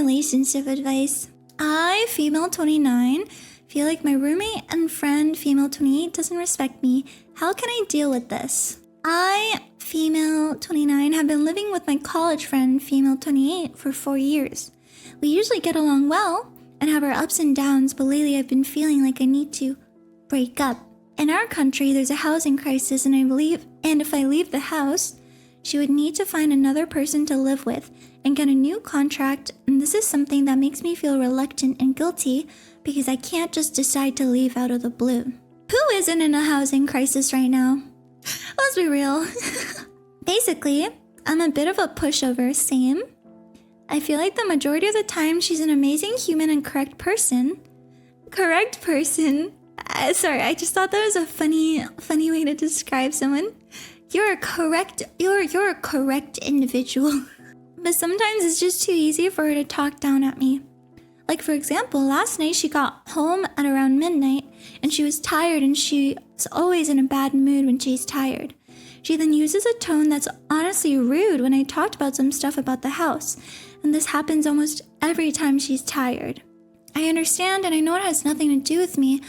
relationship advice. I, female 29, feel like my roommate and friend, female 28, doesn't respect me. How can I deal with this? I, female 29, have been living with my college friend, female 28, for 4 years. We usually get along well and have our ups and downs, but lately I've been feeling like I need to break up. In our country, there's a housing crisis, and if I leave the house, she would need to find another person to live with and get a new contract, and this is something that makes me feel reluctant and guilty because I can't just decide to leave out of the blue. Who isn't in a housing crisis right now? Let's be real. Basically, I'm a bit of a pushover, same. I feel like the majority of the time she's an amazing human and correct person. Correct person? Sorry, I just thought that was a funny way to describe someone. You're a correct individual. But sometimes it's just too easy for her to talk down at me. Like, for example, last night she got home at around midnight and she was tired, and she's always in a bad mood when she's tired. She then uses a tone that's honestly rude when I talked about some stuff about the house, and this happens almost every time she's tired. I understand, and I know it has nothing to do with me,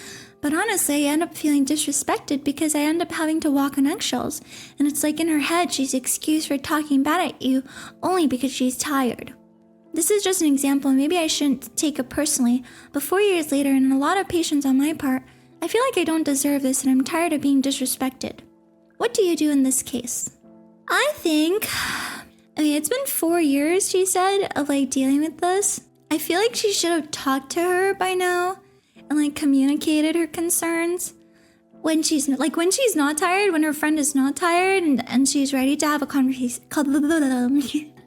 but honestly, I end up feeling disrespected because I end up having to walk on eggshells, and it's like in her head she's excused for talking bad at you only because she's tired. This is just an example, and maybe I shouldn't take it personally, but 4 years later, and a lot of patience on my part, I feel like I don't deserve this, and I'm tired of being disrespected. What do you do in this case? It's been 4 years, she said, of dealing with this. I feel like she should have talked to her by now and communicated her concerns. When she's not tired, when her friend is not tired and she's ready to have a conversation.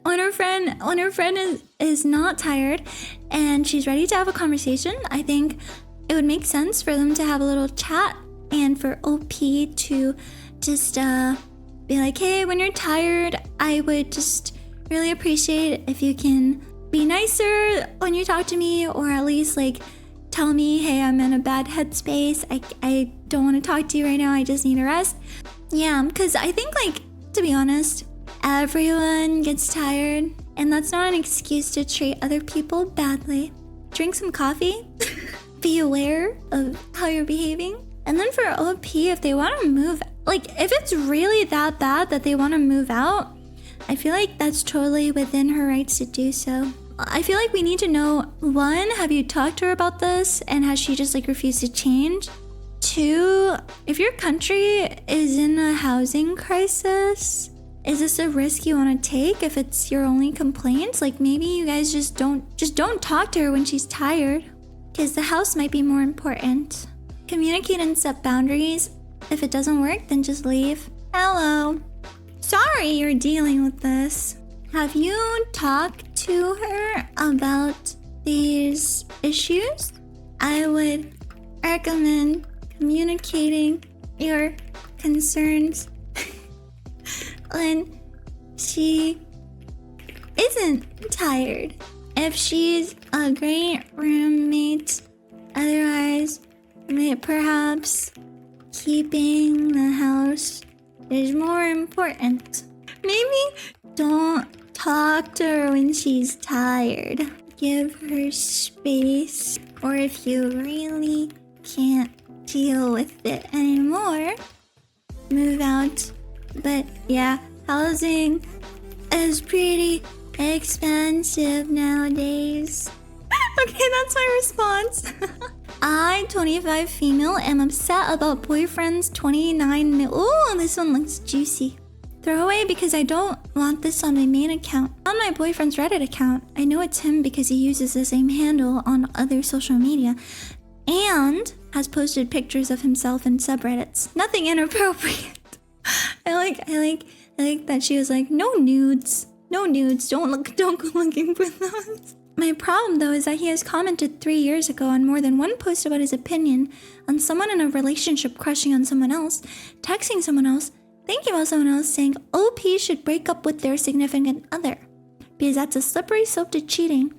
When her friend is not tired and she's ready to have a conversation, I think it would make sense for them to have a little chat and for OP to just be like, hey, when you're tired, I would just really appreciate if you can be nicer when you talk to me, or at least tell me, hey, I'm in a bad headspace. I don't want to talk to you right now. I just need a rest. Yeah, because I think to be honest, everyone gets tired, and that's not an excuse to treat other people badly. Drink some coffee. Be aware of how you're behaving. And then for OP, if they want to move, if it's really that bad that they want to move out, I feel like that's totally within her rights to do so. I feel like we need to know, 1, have you talked to her about this, and has she just refused to change? 2, if your country is in a housing crisis, is this a risk you want to take if it's your only complaints? Maybe you guys just don't talk to her when she's tired, because the house might be more important. Communicate and set boundaries. If it doesn't work, then just leave. Hello. Sorry you're dealing with this. Have you talked to her about these issues? I would recommend communicating your concerns when she isn't tired. If she's a great roommate, otherwise, perhaps keeping the house is more important. Maybe don't talk to her when she's tired. Give her space, or if you really can't deal with it anymore, move out. But yeah, housing is pretty expensive nowadays. Okay, that's my response. I, 25 female, am upset about boyfriend's 29 mil. Ooh, this one looks juicy. Throw away because I don't want this on my main account. On my boyfriend's Reddit account, I know it's him because he uses the same handle on other social media and has posted pictures of himself in subreddits. Nothing inappropriate. I like that she was like, no nudes. No nudes. Don't go looking for those. My problem, though, is that he has commented 3 years ago on more than one post about his opinion on someone in a relationship crushing on someone else, texting someone else, thinking about someone else, saying OP should break up with their significant other because that's a slippery slope to cheating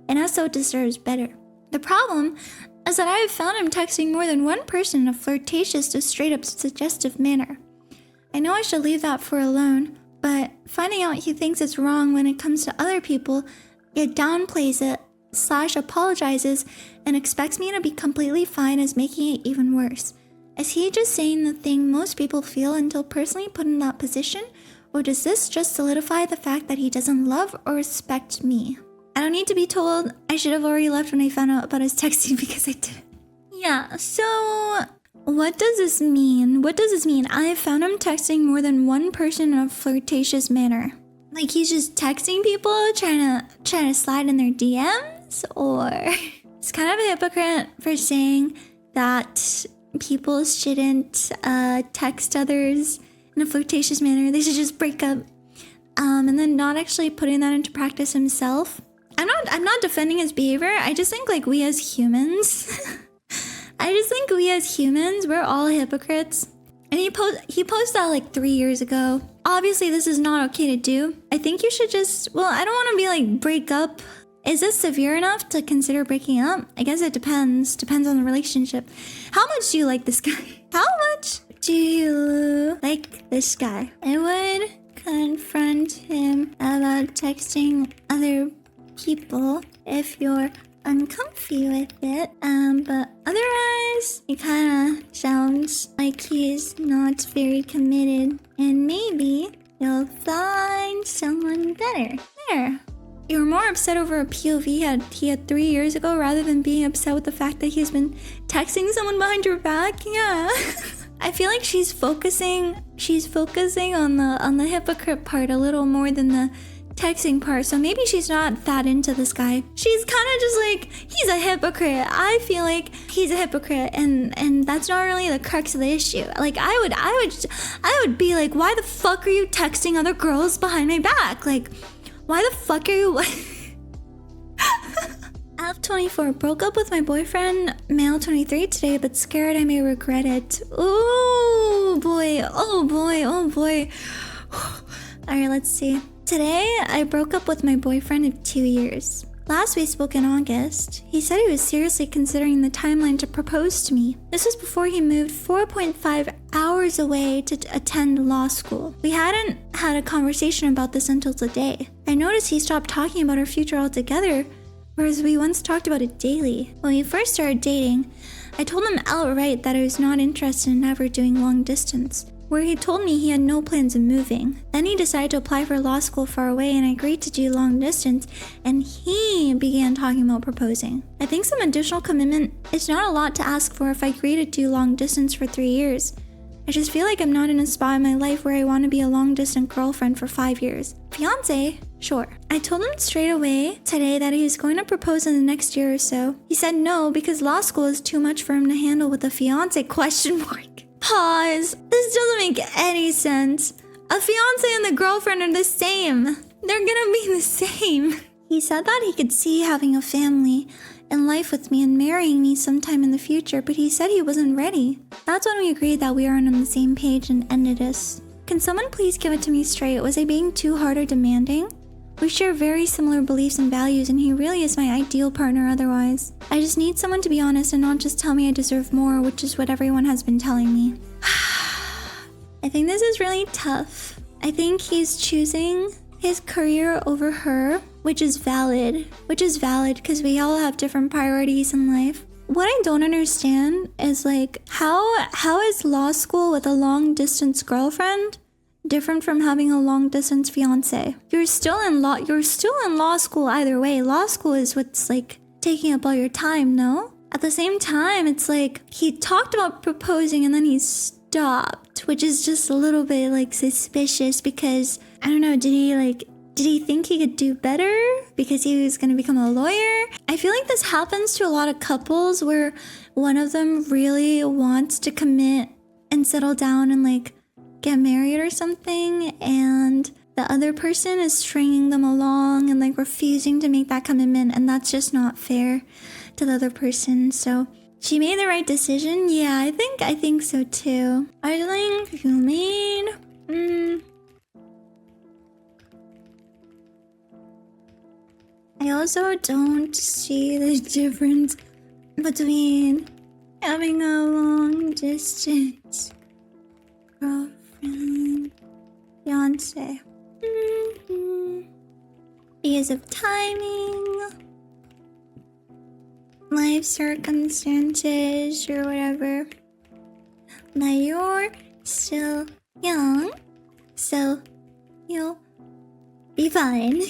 and SO deserves better. The problem is that I have found him texting more than one person in a flirtatious to straight up suggestive manner. I know I should leave that for alone, but finding out he thinks it's wrong when it comes to other people It downplays it / apologizes and expects me to be completely fine as making it even worse. Is he just saying the thing most people feel until personally put in that position? Or does this just solidify the fact that he doesn't love or respect me? I don't need to be told. I should have already left when I found out about his texting because I didn't. Yeah, so what does this mean? What does this mean? I found him texting more than one person in a flirtatious manner. Like he's just texting people, trying to slide in their DMs, or it's kind of a hypocrite for saying that people shouldn't text others in a flirtatious manner. They should just break up, and then not actually putting that into practice himself. I'm not defending his behavior. I just think like we as humans, we're all hypocrites. And he posted that like 3 years ago. Obviously, this is not okay to do. I think you should just, well, I don't want to be like break up. Is this severe enough to consider breaking up? I guess it depends. Depends on the relationship. How much do you like this guy? How much do you like this guy? I would confront him about texting other people if you're uncomfy with it. But otherwise, it kind of sounds like he's not very committed. And maybe you'll find someone better. There. You were more upset over a POV he had 3 years ago rather than being upset with the fact that he's been texting someone behind your back? Yeah. I feel like she's focusing on the hypocrite part a little more than the texting part, so maybe she's not that into this guy. She's kind of just like, he's a hypocrite. I feel like he's a hypocrite, and that's not really the crux of the issue. Like I would be like, why the fuck are you texting other girls behind my back? Like, why the fuck are you? Alf24, broke up with my boyfriend, male 23 today, but scared I may regret it. Oh boy, oh boy, oh boy. Alright, let's see. Today, I broke up with my boyfriend of 2 years. Last we spoke in August, he said he was seriously considering the timeline to propose to me. This was before he moved 4.5 hours away to attend law school. We hadn't had a conversation about this until today. I noticed he stopped talking about our future altogether, whereas we once talked about it daily. When we first started dating, I told him outright that I was not interested in ever doing long distance, where he told me he had no plans of moving. Then he decided to apply for law school far away and I agreed to do long distance, and he began talking about proposing. I think some additional commitment is not a lot to ask for if I agree to do long distance for 3 years. I just feel like I'm not in a spot in my life where I want to be a long distance girlfriend for 5 years. Fiance? Sure. I told him straight away today that he was going to propose in the next year or so. He said no because law school is too much for him to handle with a fiance ? Pause. This doesn't make any sense. A fiance and the girlfriend are the same. They're gonna be the same. He said that he could see having a family and life with me and marrying me sometime in the future, but he said he wasn't ready. That's when we agreed that we aren't on the same page and ended this. Can someone please give it to me straight? Was I being too hard or demanding? We share very similar beliefs and values, and he really is my ideal partner otherwise. I just need someone to be honest and not just tell me I deserve more, which is what everyone has been telling me. I think this is really tough. I think he's choosing his career over her, which is valid because we all have different priorities in life. What I don't understand is like, how is law school with a long distance girlfriend different from having a long distance fiance? You're still in law school either way. Law school is what's like taking up all your time, no? At the same time, it's like he talked about proposing and then he stopped, which is just a little bit like suspicious because I don't know, did he think he could do better because he was going to become a lawyer? I feel like this happens to a lot of couples where one of them really wants to commit and settle down and like get married or something, and the other person is stringing them along and like refusing to make that commitment, and that's just not fair to the other person. So she made the right decision. Yeah, I think so too. I think you made I also don't see the difference between having a long distance girlfriend, fiance. because of timing, life circumstances, or whatever. But you're still young, so you'll be fine.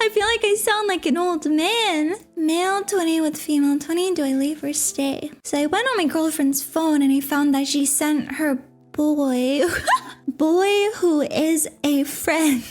I feel like I sound like an old man. Male 20 with female 20, do I leave or stay? So I went on my girlfriend's phone and I found that she sent her boy, who is a friend,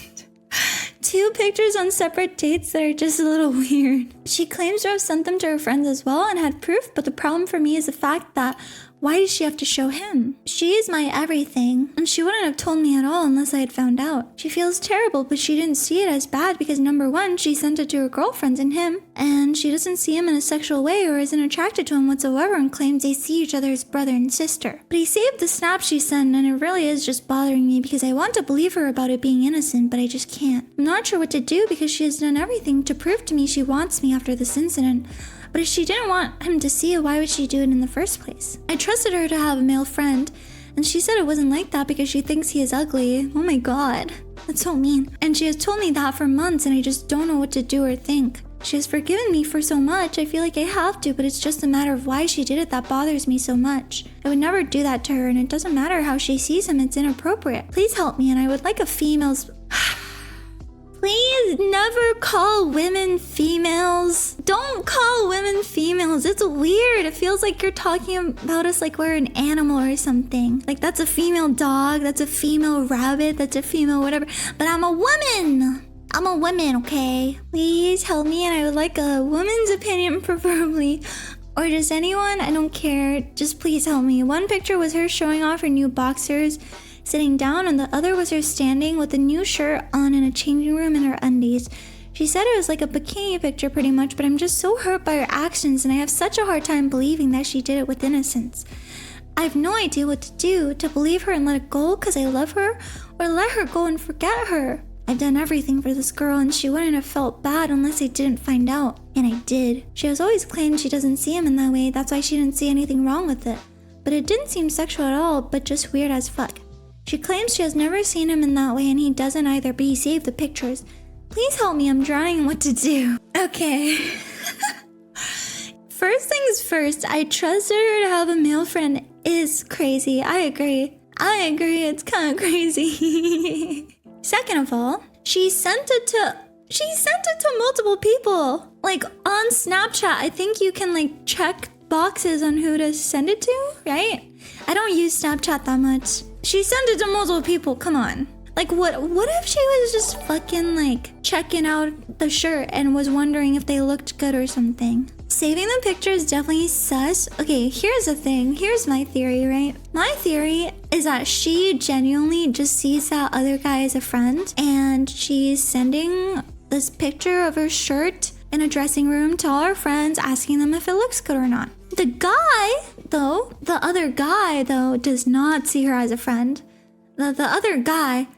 2 pictures on separate dates that are just a little weird. She claims to have sent them to her friends as well and had proof, but the problem for me is the fact that why does she have to show him? She is my everything, and she wouldn't have told me at all unless I had found out. She feels terrible, but she didn't see it as bad because number 1, she sent it to her girlfriends and him, and she doesn't see him in a sexual way or isn't attracted to him whatsoever and claims they see each other as brother and sister. But he saved the snap she sent, and it really is just bothering me because I want to believe her about it being innocent, but I just can't. I'm not sure what to do because she has done everything to prove to me she wants me after this incident. But if she didn't want him to see it, why would she do it in the first place? I trusted her to have a male friend, and she said it wasn't like that because she thinks he is ugly. Oh my god, that's so mean. And she has told me that for months, and I just don't know what to do or think. She has forgiven me for so much, I feel like I have to, but it's just a matter of why she did it that bothers me so much. I would never do that to her, and it doesn't matter how she sees him, it's inappropriate. Please help me, and I would like a female's... Please never call women females. Don't call women females. It's weird. It feels like you're talking about us like we're an animal or something. Like that's a female dog, that's a female rabbit, that's a female whatever. But I'm a woman. I'm a woman, okay? Please help me, and I would like a woman's opinion preferably. Or just anyone, I don't care. Just please help me. One picture was her showing off her new boxers, sitting down, and the other was her standing with a new shirt on in a changing room in her undies. She said it was like a bikini picture pretty much, but I'm just so hurt by her actions and I have such a hard time believing that she did it with innocence. I have no idea what to do, to believe her and let it go because I love her, or let her go and forget her. I've done everything for this girl and she wouldn't have felt bad unless I didn't find out. And I did. She has always claimed she doesn't see him in that way, that's why she didn't see anything wrong with it. But it didn't seem sexual at all, but just weird as fuck. She claims she has never seen him in that way and he doesn't either, but he saved the pictures. Please help me, I'm drowning in what to do. Okay. First things first, I trusted her to have a male friend is crazy. I agree, it's kind of crazy. Second of all, she sent it to multiple people. Like on Snapchat, I think you can like check boxes on who to send it to, right? I don't use Snapchat that much. She sent it to multiple people, come on. Like what if she was just fucking like checking out the shirt and was wondering if they looked good or something? Saving the picture is definitely sus. Okay, here's the thing. Here's my theory, right? My theory is that she genuinely just sees that other guy as a friend and she's sending this picture of her shirt in a dressing room to all her friends asking them if it looks good or not. The other guy though, does not see her as a friend. The other guy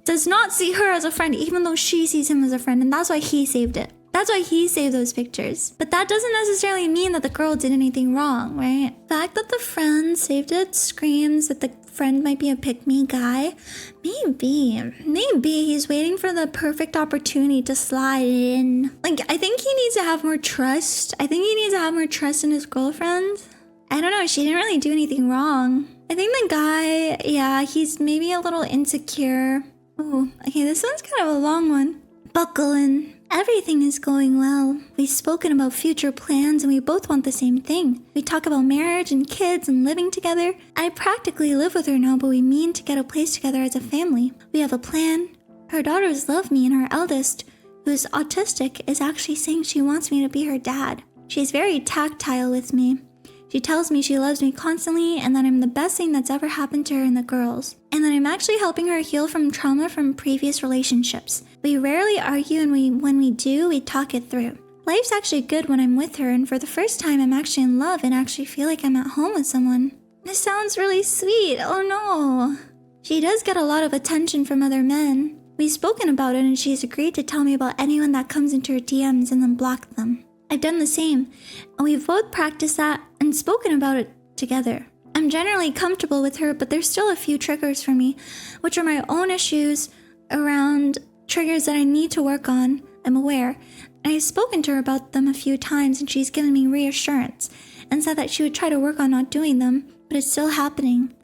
does not see her as a friend even though she sees him as a friend, and that's why he saved it. That's why he saved those pictures. But that doesn't necessarily mean that the girl did anything wrong, right? The fact that the friend saved it screams that the friend might be a pick-me guy. Maybe he's waiting for the perfect opportunity to slide in. Like, I think he needs to have more trust. I think he needs to have more trust in his girlfriend. I don't know, she didn't really do anything wrong. I think the guy, yeah, he's maybe a little insecure. Oh, okay, this one's kind of a long one. Buckle in. Everything is going well. We've spoken about future plans and we both want the same thing. We talk about marriage and kids and living together. I practically live with her now, but we mean to get a place together as a family. We have a plan. Her daughters love me and our eldest, who is autistic, is actually saying she wants me to be her dad. She's very tactile with me. She tells me she loves me constantly and that I'm the best thing that's ever happened to her and the girls. And that I'm actually helping her heal from trauma from previous relationships. We rarely argue and when we do, we talk it through. Life's actually good when I'm with her, and for the first time I'm actually in love and actually feel like I'm at home with someone. This sounds really sweet, oh no. She does get a lot of attention from other men. We've spoken about it and she's agreed to tell me about anyone that comes into her DMs and then block them. I've done the same, and we've both practiced that and spoken about it together. I'm generally comfortable with her, but there's still a few triggers for me, which are my own issues around triggers that I need to work on, I'm aware. And I've spoken to her about them a few times and she's given me reassurance and said that she would try to work on not doing them, but it's still happening.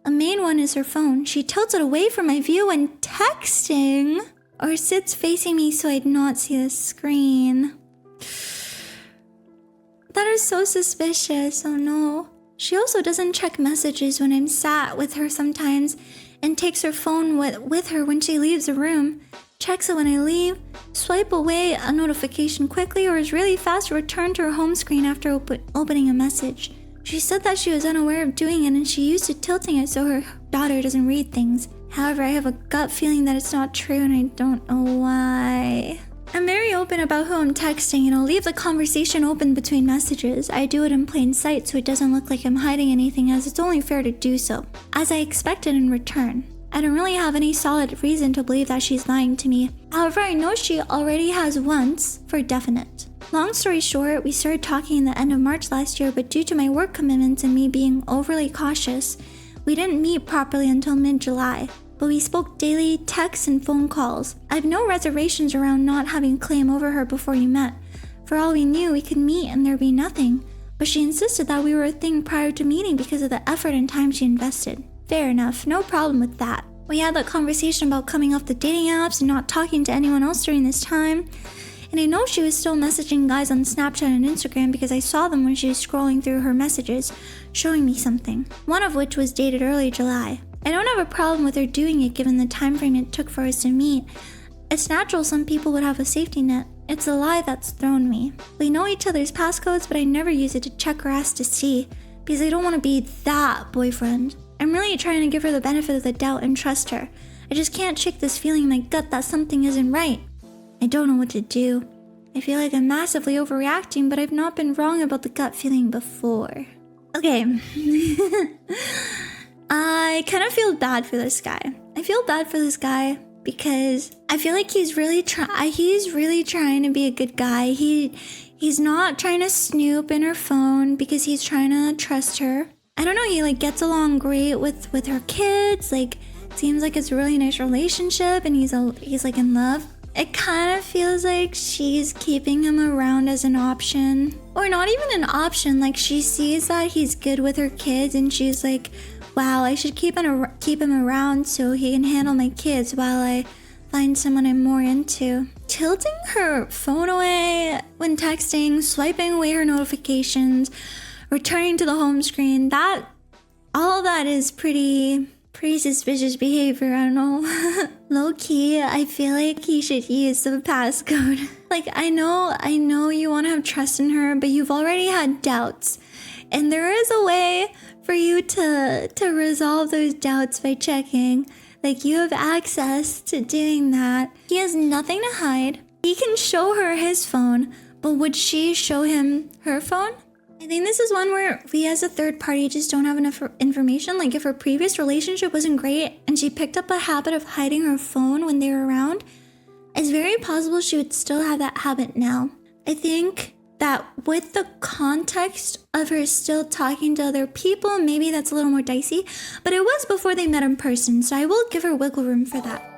A main one is her phone. She tilts it away from my view when texting, or sits facing me so I'd not see the screen. That is so suspicious. Oh no. She also doesn't check messages when I'm sat with her sometimes and takes her phone with her when she leaves the room. Checks it when I leave, swipe away a notification quickly, or is really fast to return to her home screen after opening a message. She said that she was unaware of doing it and she used to tilting it so her daughter doesn't read things. However, I have a gut feeling that it's not true and I don't know why. I'm very open about who I'm texting and I'll leave the conversation open between messages. I do it in plain sight so it doesn't look like I'm hiding anything, as it's only fair to do so, as I expected in return. I don't really have any solid reason to believe that she's lying to me. However, I know she already has once, for definite. Long story short, we started talking in the end of March last year, but due to my work commitments and me being overly cautious, we didn't meet properly until mid-July. But we spoke daily, texts, and phone calls. I have no reservations around not having claim over her before you met. For all we knew, we could meet and there'd be nothing. But she insisted that we were a thing prior to meeting because of the effort and time she invested. Fair enough, no problem with that. We had that conversation about coming off the dating apps and not talking to anyone else during this time. And I know she was still messaging guys on Snapchat and Instagram because I saw them when she was scrolling through her messages, showing me something. One of which was dated early July. I don't have a problem with her doing it given the time frame it took for us to meet. It's natural some people would have a safety net. It's a lie that's thrown me. We know each other's passcodes, but I never use it to check or ask to see because I don't want to be that boyfriend. I'm really trying to give her the benefit of the doubt and trust her. I just can't shake this feeling in my gut that something isn't right. I don't know what to do. I feel like I'm massively overreacting, but I've not been wrong about the gut feeling before. Okay. I kind of feel bad for this guy. I feel bad for this guy because I feel like he's really trying to be a good guy. He's not trying to snoop in her phone because he's trying to trust her. I don't know, he gets along great with her kids. Seems like it's a really nice relationship and he's in love. It kind of feels like she's keeping him around as an option. Or not even an option, she sees that he's good with her kids and she's like, wow, I should keep him around so he can handle my kids while I find someone I'm more into. Tilting her phone away when texting, swiping away her notifications, returning to the home screen, all of that is pretty suspicious behavior. I don't know. Low key, I feel like he should use the passcode. I know you want to have trust in her, but you've already had doubts. And there is a way for you to resolve those doubts by checking. You have access to doing that. He has nothing to hide. He can show her his phone, but would she show him her phone? I think this is one where we as a third party just don't have enough information. If her previous relationship wasn't great and she picked up a habit of hiding her phone when they were around, it's very possible she would still have that habit now. I think that with the context of her still talking to other people, maybe that's a little more dicey, but it was before they met in person, so I will give her wiggle room for that.